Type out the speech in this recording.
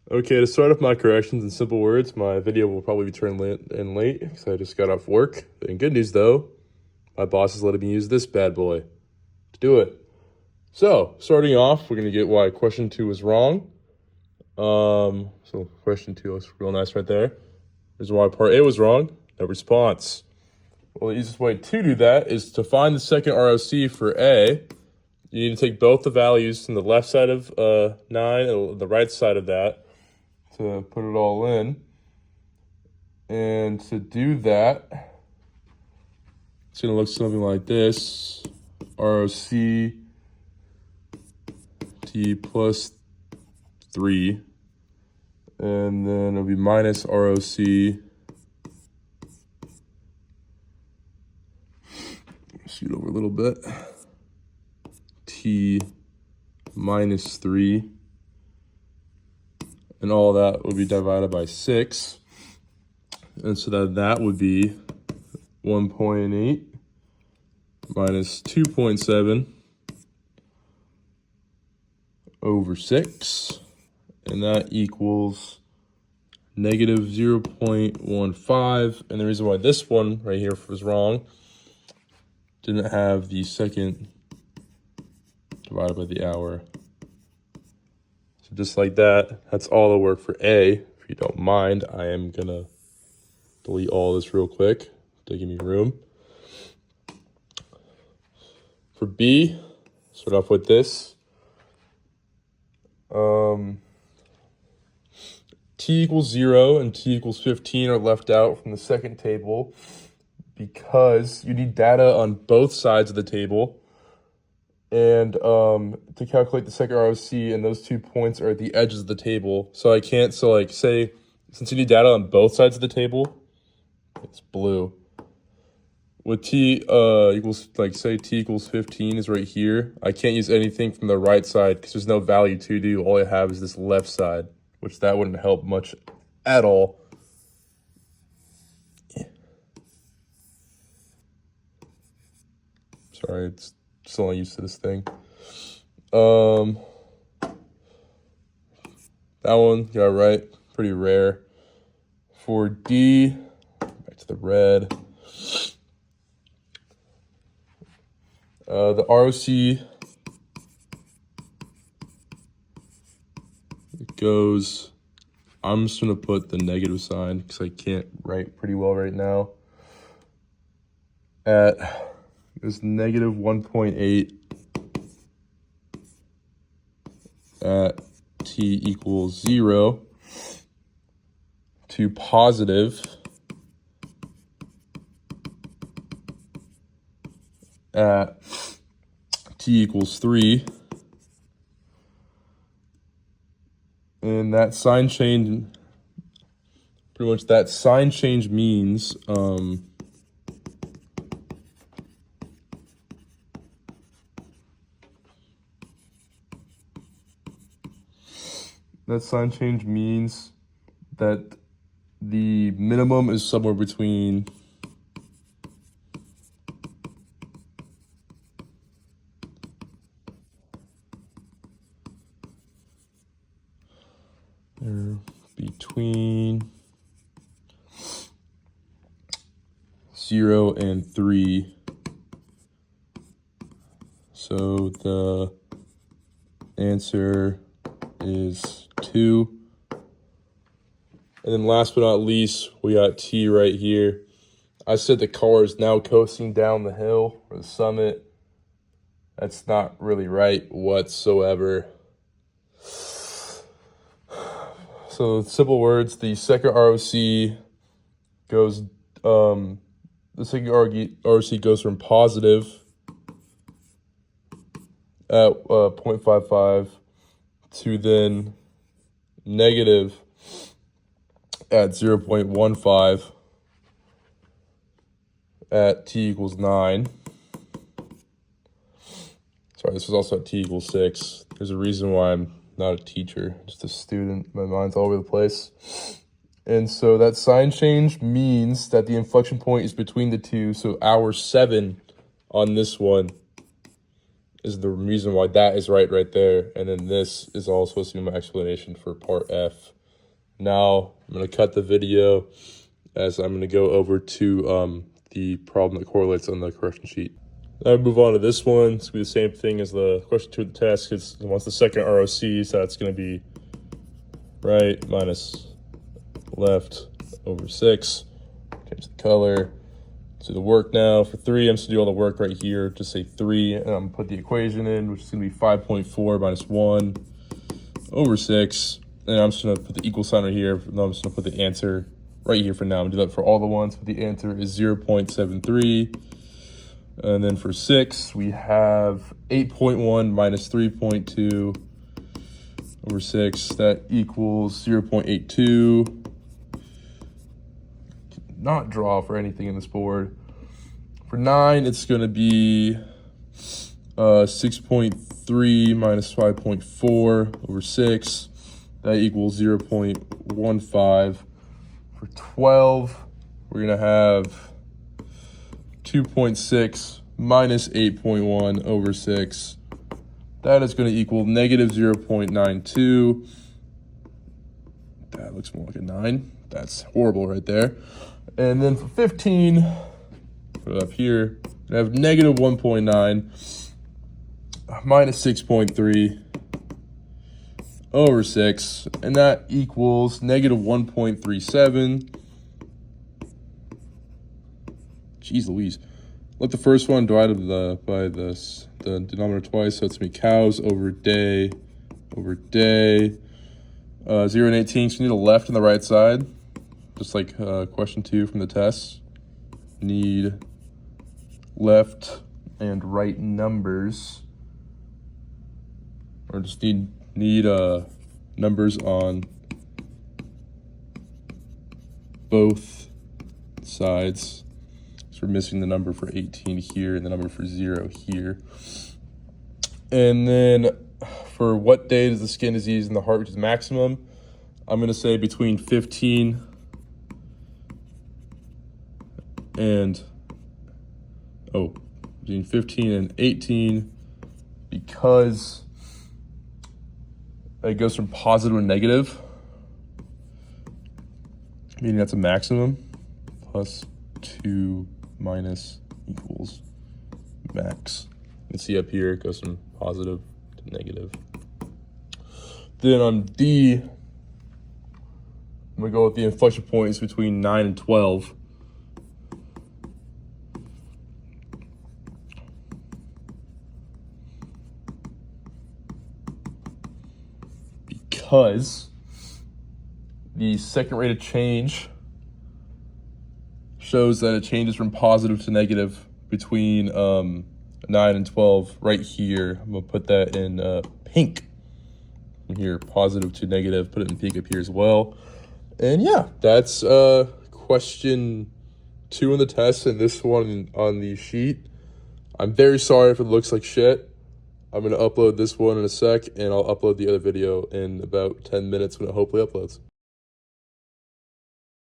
Okay, to start off my corrections in simple words, my video will probably be turned late because I just got off work. And good news though, my boss is letting me use this bad boy to do it. So, starting off, we're going to get why question 2 was wrong. So question 2 looks real nice right there. Here's why part A was wrong, no response. Well, the easiest way to do that is to find the second ROC for A. You need to take both the values from the left side of 9 and the right side of that to put it all in. And to do that, it's going to look something like this. ROC t plus 3. And then it'll be minus ROC scoot over a little bit. T minus 3. And all that would be divided by 6. And so that would be 1.8 minus 2.7 over 6. And that equals negative 0.15. And the reason why this one right here was wrong, didn't have the second divided by the hour. So just like that, that's all the work for A. If you don't mind, I am going to delete all this real quick to give me room. For B, start off with this. T equals 0 and T equals 15 are left out from the second table because you need data on both sides of the table. And to calculate the second ROC, and those 2 points are at the edges of the table. So I can't, say, since you need data on both sides of the table, it's blue. With T equals, say T equals 15 is right here. I can't use anything from the right side because there's no value to do. All I have is this left side, which that wouldn't help much at all. Sorry, it's still not used to this thing. That one got right, pretty rare. For D, back to the red. The ROC goes, I'm just going to put the negative sign because I can't write pretty well right now. It's negative 1.8 at T equals 0 to positive at T equals 3. And that sign change, pretty much that sign change means, that the minimum is somewhere between between 0 and 3. So the answer is 2. And then last but not least, we got T right here. I said the car is now coasting down the hill or the summit. That's not really right whatsoever. So simple words, the second ROC goes, ROC goes from positive at 0.55 to then negative at 0.15 at T equals 9. Sorry, this was also at T equals 6. There's a reason why I'm not a teacher, just a student. My mind's all over the place. And so that sign change means that the inflection point is between the two. So hour 7 on this one is the reason why that is right there. And then this is all supposed to be my explanation for part F. Now I'm going to cut the video as I'm going to go over to the problem that correlates on the correction sheet. Now I move on to this one. It's going to be the same thing as the question 2 of the test. It wants the second ROC, so that's going to be right minus left over 6. Change the color. Do the work now. For 3, I'm just going to do all the work right here. Just say 3, and I'm going to put the equation in, which is going to be 5.4 minus 1 over 6. And I'm just going to put the equal sign right here. No, I'm just going to put the answer right here for now. I'm going to do that for all the ones, but the answer is 0.73. And then for 6, we have 8.1 minus 3.2 over 6. That equals 0.82. Not draw for anything in this board. For 9, it's going to be 6.3 minus 5.4 over 6. That equals 0.15. For 12, we're going to have 2.6 minus 8.1 over 6. That is going to equal negative 0.92. That looks more like a 9. That's horrible right there. And then for 15, put it up here, I have negative 1.9 minus 6.3 over 6, and that equals negative 1.37. Jeez Louise. Let the first one divided by the denominator twice, so it's going to be cows over day over day. 0 and 18, so you need a left and the right side. Just like question 2 from the test. Need left and right numbers. Or just need numbers on both sides. So we're missing the number for 18 here and the number for 0 here. And then for what day does the skin disease in the heart reach maximum? I'm going to say between 15 and between 15 and 18, because it goes from positive to negative, meaning that's a maximum. Plus 2 minus equals max. You can see up here it goes from positive to negative. Then on D, I'm going to go with the inflection points between 9 and 12. Because the second rate of change shows that it changes from positive to negative between 9 and 12 right here. I'm going to put that in pink. Here, positive to negative, put it in pink up here as well. And yeah, that's question 2 on the test and this one on the sheet. I'm very sorry if it looks like shit. I'm going to upload this one in a sec, and I'll upload the other video in about 10 minutes when it hopefully uploads.